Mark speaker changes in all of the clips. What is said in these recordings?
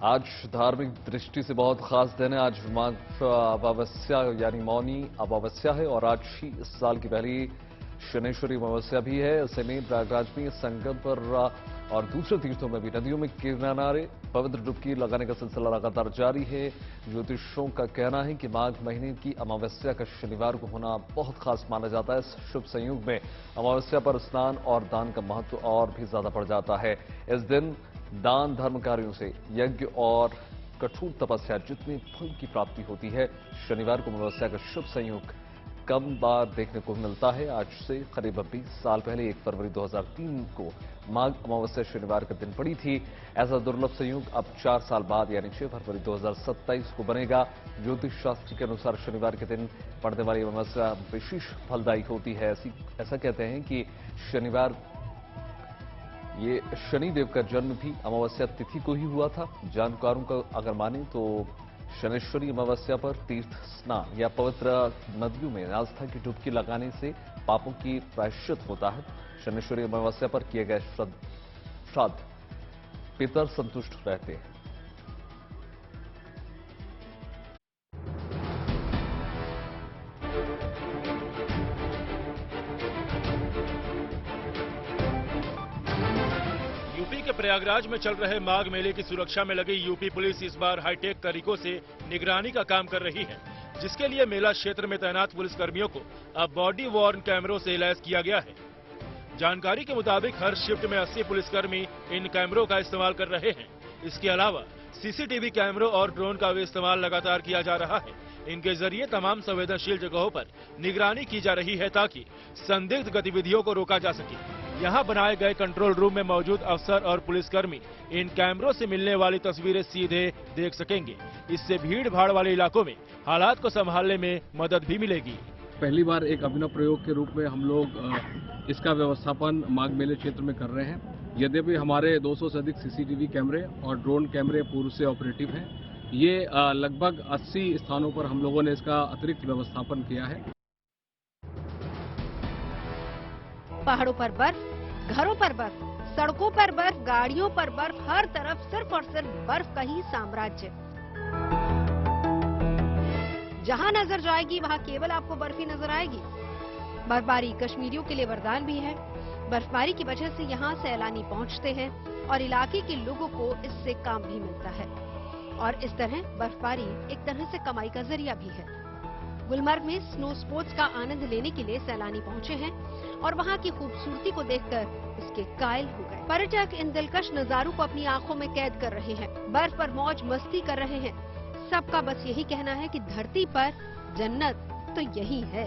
Speaker 1: आज धार्मिक दृष्टि से बहुत खास दिन है। आज माघ अमावस्या यानी मौनी अमावस्या है और आज ही इस साल की पहली शनैश्वरी अमावस्या भी है। ऐसे में प्रयागराज में संगम पर और दूसरे तीर्थों में भी नदियों में किनारे पवित्र डुबकी लगाने का सिलसिला लगातार जारी है। ज्योतिषों का कहना है कि माघ महीने की अमावस्या का शनिवार को होना बहुत खास माना जाता है। इस शुभ संयोग में अमावस्या पर स्नान और दान का महत्व और भी ज्यादा बढ़ जाता है। इस दिन दान धर्म कार्यों से यज्ञ और कठोर तपस्या जितनी फल की प्राप्ति होती है। शनिवार को अमावस्या का शुभ संयोग कम बार देखने को मिलता है। आज से करीब 20 साल पहले 1 फरवरी 2003 को माघ अमावस्या शनिवार का दिन पड़ी थी। ऐसा दुर्लभ संयोग अब 4 साल बाद यानी 6 फरवरी 2027 को बनेगा। ज्योतिष शास्त्र के अनुसार शनिवार के दिन पड़ने वाली अमावस्या विशेष फलदायी होती है। ऐसा कहते हैं कि शनिवार ये शनिदेव का जन्म भी अमावस्या तिथि को ही हुआ था। जानकारों का अगर माने तो शनैश्वरी अमावस्या पर तीर्थ स्नान या पवित्र नदियों में आस्था की डुबकी लगाने से पापों की प्रायश्चित होता है। शनैश्वरी अमावस्या पर किए गए श्राद्ध पितर संतुष्ट रहते हैं।
Speaker 2: यूपी के प्रयागराज में चल रहे माघ मेले की सुरक्षा में लगी यूपी पुलिस इस बार हाईटेक तरीकों से निगरानी का काम कर रही है, जिसके लिए मेला क्षेत्र में तैनात पुलिस कर्मियों को अब बॉडी वॉर्न कैमरों से लैस किया गया है। जानकारी के मुताबिक हर शिफ्ट में 80 पुलिसकर्मी इन कैमरों का इस्तेमाल कर रहे हैं। इसके अलावा सीसीटीवी कैमरों और ड्रोन का भी इस्तेमाल लगातार किया जा रहा है। इनके जरिए तमाम संवेदनशील जगहों पर निगरानी की जा रही है ताकि संदिग्ध गतिविधियों को रोका जा सके। यहाँ बनाए गए कंट्रोल रूम में मौजूद अफसर और पुलिसकर्मी इन कैमरों से मिलने वाली तस्वीरें सीधे देख सकेंगे। इससे भीड़ भाड़ वाले इलाकों में हालात को संभालने में मदद भी मिलेगी।
Speaker 3: पहली बार एक अभिनव प्रयोग के रूप में हम लोग इसका व्यवस्थापन माघ मेले क्षेत्र में कर रहे हैं। यद्यपि हमारे 200 से अधिक सीसीटीवी कैमरे और ड्रोन कैमरे पूर्व से ऑपरेटिव हैं। ये लगभग 80 स्थानों पर हम लोगों ने इसका अतिरिक्त व्यवस्थापन किया है।
Speaker 4: पहाड़ों पर बर्फ, घरों पर बर्फ, सड़कों पर बर्फ, गाड़ियों पर बर्फ, हर तरफ सिर्फ और सिर्फ बर्फ का ही साम्राज्य। जहां नजर जाएगी वहां केवल आपको बर्फ ही नजर आएगी। बर्फबारी कश्मीरियों के लिए वरदान भी है। बर्फबारी की वजह से यहां सैलानी पहुंचते हैं और इलाके के लोगों को इससे काम भी मिलता है। और इस तरह बर्फबारी एक तरह से कमाई का जरिया भी है। गुलमर्ग में स्नो स्पोर्ट्स का आनंद लेने के लिए सैलानी पहुंचे हैं और वहां की खूबसूरती को देखकर इसके कायल हो गए। पर्यटक इन दिलकश नजारों को अपनी आंखों में कैद कर रहे हैं, बर्फ पर मौज मस्ती कर रहे हैं। सबका बस यही कहना है कि धरती पर जन्नत तो यही है।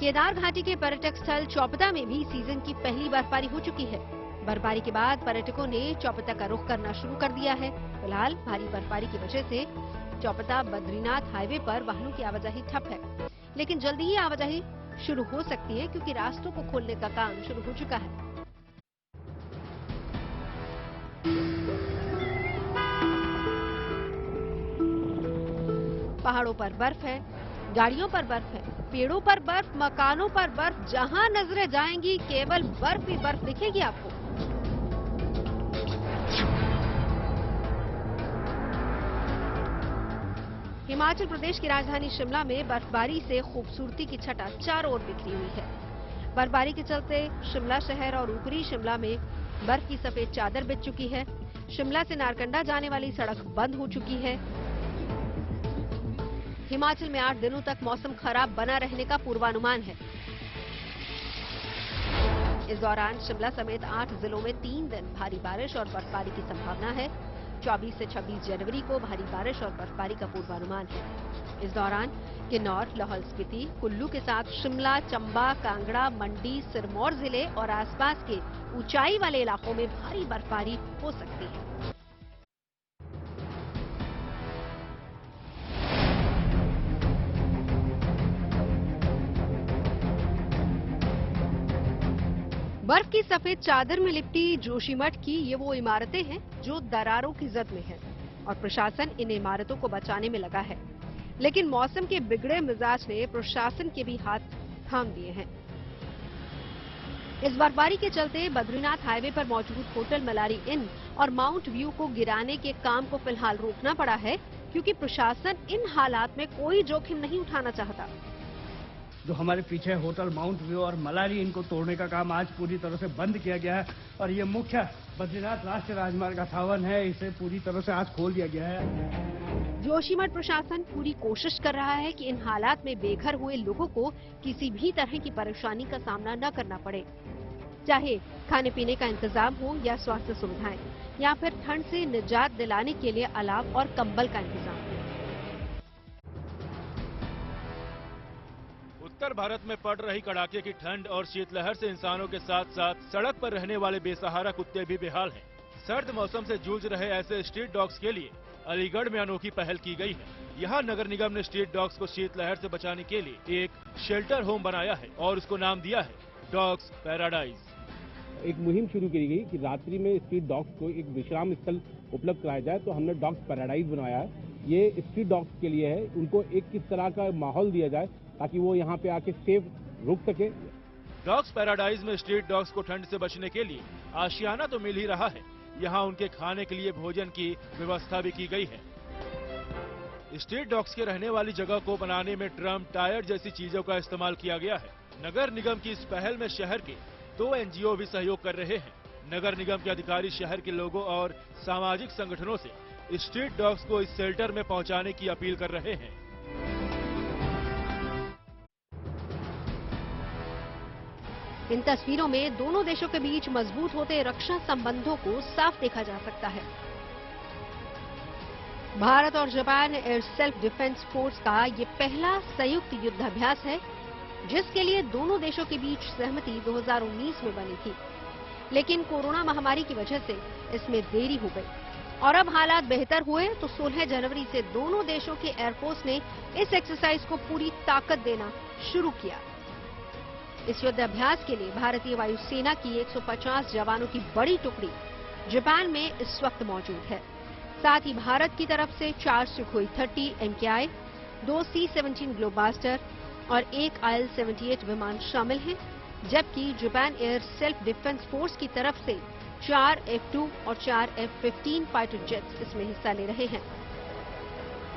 Speaker 4: केदार घाटी के पर्यटक स्थल चौपता में भी सीजन की पहली बर्फबारी हो चुकी है। बर्फबारी के बाद पर्यटकों ने चौपता का रुख करना शुरू कर दिया है। फिलहाल भारी बर्फबारी की वजह से चौपता बद्रीनाथ हाईवे पर वाहनों की आवाजाही ठप है, लेकिन जल्दी ही आवाजाही शुरू हो सकती है क्योंकि रास्तों को खोलने का काम शुरू हो चुका है। पहाड़ों पर बर्फ है, गाड़ियों पर बर्फ है, पेड़ों पर बर्फ, मकानों पर बर्फ, जहां नजरें जाएंगी केवल बर्फ ही बर्फ दिखेगी आपको। हिमाचल प्रदेश की राजधानी शिमला में बर्फबारी से खूबसूरती की छटा चारों ओर बिखरी हुई है। बर्फबारी के चलते शिमला शहर और ऊपरी शिमला में बर्फ की सफेद चादर बिछ चुकी है। शिमला से नारकंडा जाने वाली सड़क बंद हो चुकी है। हिमाचल में 8 दिनों तक मौसम खराब बना रहने का पूर्वानुमान है। इस दौरान शिमला समेत 8 जिलों में 3 दिन भारी बारिश और बर्फबारी की संभावना है। 24 से 26 जनवरी को भारी बारिश और बर्फबारी का पूर्वानुमान है। इस दौरान किन्नौर, लाहौल स्पीति, कुल्लू के साथ शिमला, चंबा, कांगड़ा, मंडी, सिरमौर जिले और आसपास के ऊंचाई वाले इलाकों में भारी बर्फबारी हो सकती है। बर्फ की सफेद चादर में लिपटी जोशीमठ की ये वो इमारतें हैं जो दरारों की जद में हैं और प्रशासन इन इमारतों को बचाने में लगा है। लेकिन मौसम के बिगड़े मिजाज ने प्रशासन के भी हाथ थाम दिए हैं। इस बर्फबारी के चलते बद्रीनाथ हाईवे पर मौजूद होटल मलारी इन और माउंट व्यू को गिराने के काम को फिलहाल रोकना पड़ा है, क्योंकि प्रशासन इन हालात में कोई जोखिम नहीं उठाना चाहता।
Speaker 5: जो हमारे पीछे होटल माउंट व्यू और मलारी इनको तोड़ने का काम आज पूरी तरह से बंद किया गया है और ये मुख्य बद्रीनाथ राष्ट्रीय राजमार्ग 58 है, इसे पूरी तरह से आज खोल दिया गया है।
Speaker 4: जोशीमठ प्रशासन पूरी कोशिश कर रहा है कि इन हालात में बेघर हुए लोगों को किसी भी तरह की परेशानी का सामना न करना पड़े, चाहे खाने पीने का इंतजाम हो या स्वास्थ्य सुविधाएं, या फिर ठंड से निजात दिलाने के लिए अलाव और कंबल का इंतजाम।
Speaker 2: उत्तर भारत में पड़ रही कड़ाके की ठंड और शीतलहर से इंसानों के साथ साथ सड़क पर रहने वाले बेसहारा कुत्ते भी बेहाल हैं। सर्द मौसम से जूझ रहे ऐसे स्ट्रीट डॉग्स के लिए अलीगढ़ में अनोखी पहल की गई है। यहाँ नगर निगम ने स्ट्रीट डॉग्स को शीतलहर से बचाने के लिए एक शेल्टर होम बनाया है और उसको नाम दिया है डॉग्स पैराडाइज।
Speaker 6: एक मुहिम शुरू की गई कि रात्रि में स्ट्रीट डॉग्स को एक विश्राम स्थल उपलब्ध कराया जाए, तो हमने डॉग्स पैराडाइज बनाया है। ये स्ट्रीट डॉग्स के लिए है, उनको एक किस तरह का माहौल दिया जाए ताकि वो यहाँ पे आके सेफ रुक सके।
Speaker 2: डॉग्स पैराडाइज में स्ट्रीट डॉग्स को ठंड से बचने के लिए आशियाना तो मिल ही रहा है, यहाँ उनके खाने के लिए भोजन की व्यवस्था भी की गई है। स्ट्रीट डॉग्स के रहने वाली जगह को बनाने में ड्रम, टायर जैसी चीजों का इस्तेमाल किया गया है। नगर निगम की इस पहल में शहर के 2 NGO भी सहयोग कर रहे हैं। नगर निगम के अधिकारी शहर के लोगों और सामाजिक संगठनों से स्ट्रीट डॉग्स को इस शेल्टर में पहुंचाने की अपील कर रहे हैं।
Speaker 4: इन तस्वीरों में दोनों देशों के बीच मजबूत होते रक्षा संबंधों को साफ देखा जा सकता है। भारत और Japan air self defence force का ये पहला संयुक्त युद्धाभ्यास है, जिसके लिए दोनों देशों के बीच सहमति 2019 में बनी थी, लेकिन कोरोना महामारी की वजह से इसमें देरी हो गई और अब हालात बेहतर हुए तो 16 जनवरी से दोनों देशों के एयरफोर्स ने इस एक्सरसाइज को पूरी ताकत देना शुरू किया। इस युद्धाभ्यास के लिए भारतीय वायुसेना की 150 जवानों की बड़ी टुकड़ी जापान में इस वक्त मौजूद है। साथ ही भारत की तरफ से 4 सुखोई 30 MKI, 2 C-17 ग्लोबास्टर और 1 IL-78 विमान शामिल हैं, जबकि Japan air self defence force की तरफ से 4 F-2 और 4 F-15 फाइटर जेट्स इसमें हिस्सा ले रहे हैं,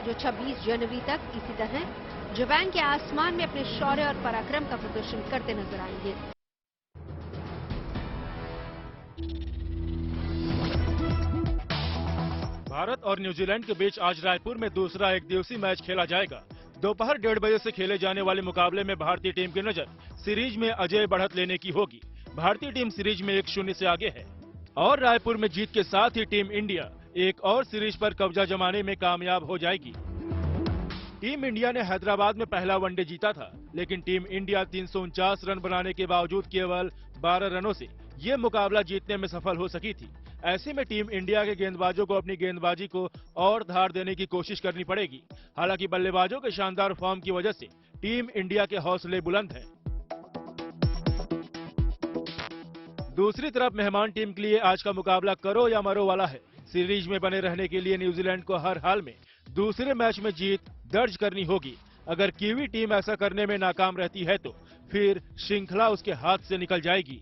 Speaker 4: जो 26 जनवरी तक इसी तरह जापान के आसमान में अपने शौर्य और पराक्रम का प्रदर्शन करते नजर आएंगे।
Speaker 2: भारत और न्यूजीलैंड के बीच आज रायपुर में दूसरा एक दिवसीय मैच खेला जाएगा। दोपहर 1:30 बजे से खेले जाने वाले मुकाबले में भारतीय टीम की नजर सीरीज में अजय बढ़त लेने की होगी। भारतीय टीम सीरीज में 1-0 से आगे है और रायपुर में जीत के साथ ही टीम इंडिया एक और सीरीज पर कब्जा जमाने में कामयाब हो जाएगी। टीम इंडिया ने हैदराबाद में पहला वनडे जीता था, लेकिन टीम इंडिया 349 रन बनाने के बावजूद केवल 12 रनों से ये मुकाबला जीतने में सफल हो सकी थी। ऐसे में टीम इंडिया के गेंदबाजों को अपनी गेंदबाजी को और धार देने की कोशिश करनी पड़ेगी। हालांकि बल्लेबाजों के शानदार फॉर्म की वजह से टीम इंडिया के हौसले बुलंद हैं। दूसरी तरफ मेहमान टीम के लिए आज का मुकाबला करो या मरो वाला है। सीरीज में बने रहने के लिए न्यूजीलैंड को हर हाल में दूसरे मैच में जीत दर्ज करनी होगी। अगर कीवी टीम ऐसा करने में नाकाम रहती है तो फिर श्रृंखला उसके हाथ से निकल जाएगी।